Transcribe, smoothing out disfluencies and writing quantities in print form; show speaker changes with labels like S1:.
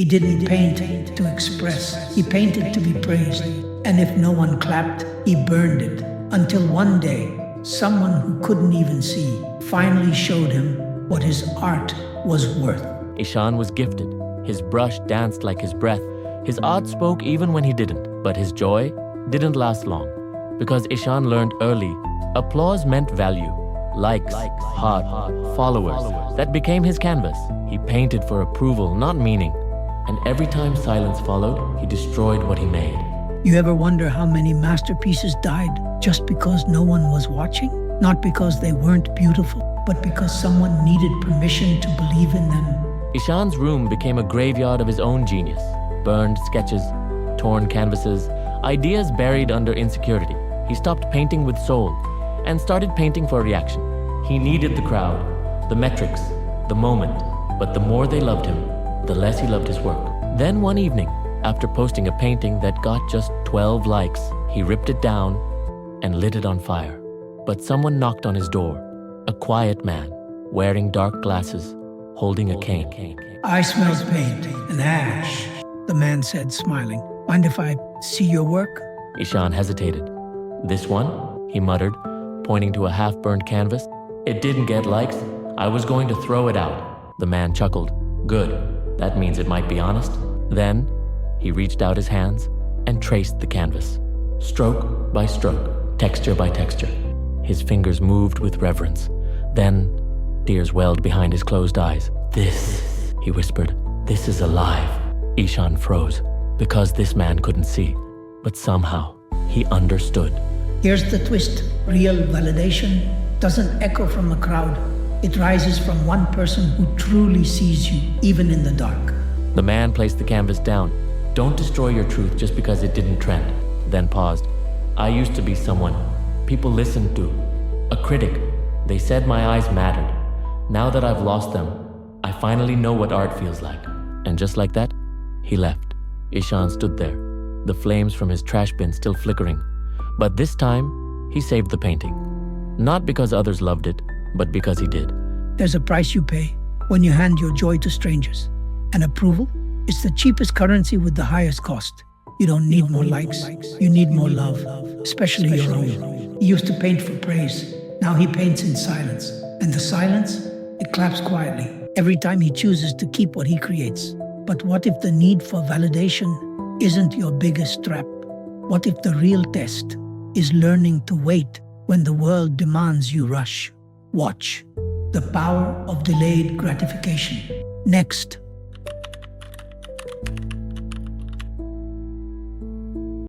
S1: didn't paint to express, he painted to be praised. And if no one clapped, he burned it. Until one day, someone who couldn't even see finally showed him what his art was worth.
S2: Ishaan was gifted. His brush danced like his breath. His art spoke even when he didn't. But his joy didn't last long. Because Ishaan learned early, applause meant value. Likes, heart, followers. That became his canvas. He painted for approval, not meaning. And every time silence followed, he destroyed what he made.
S1: You ever wonder how many masterpieces died just because no one was watching? Not because they weren't beautiful, but because someone needed permission to believe in them.
S2: Ishaan's room became a graveyard of his own genius. Burned sketches, torn canvases, ideas buried under insecurity. He stopped painting with soul and started painting for reaction. He needed the crowd, the metrics, the moment, but the more they loved him, the less he loved his work. Then one evening, after posting a painting that got just 12 likes, he ripped it down and lit it on fire. But someone knocked on his door, a quiet man, wearing dark glasses, holding a cane.
S1: I smell paint and ash, the man said, smiling. Mind if I see your work?
S2: Ishaan hesitated. This one, he muttered, pointing to a half-burned canvas. It didn't get likes. I was going to throw it out. The man chuckled. Good. That means it might be honest. Then, he reached out his hands and traced the canvas. Stroke by stroke, texture by texture. His fingers moved with reverence. Then, tears welled behind his closed eyes. This, he whispered, this is alive. Ishaan froze, because this man couldn't see. But somehow, he understood.
S1: Here's the twist. Real validation doesn't echo from a crowd. It rises from one person who truly sees you, even in the dark.
S2: The man placed the canvas down. Don't destroy your truth just because it didn't trend. Then paused. I used to be someone people listened to. A critic. They said my eyes mattered. Now that I've lost them, I finally know what art feels like. And just like that, he left. Ishaan stood there, the flames from his trash bin still flickering. But this time, he saved the painting. Not because others loved it, but because he did.
S1: There's a price you pay when you hand your joy to strangers. And approval is the cheapest currency with the highest cost. You don't need more likes, you need more love, especially your own. He used to paint for praise. Now he paints in silence. And the silence, it claps quietly every time he chooses to keep what he creates. But what if the need for validation isn't your biggest trap? What if the real test is learning to wait when the world demands you rush? Watch The Power of Delayed Gratification. Next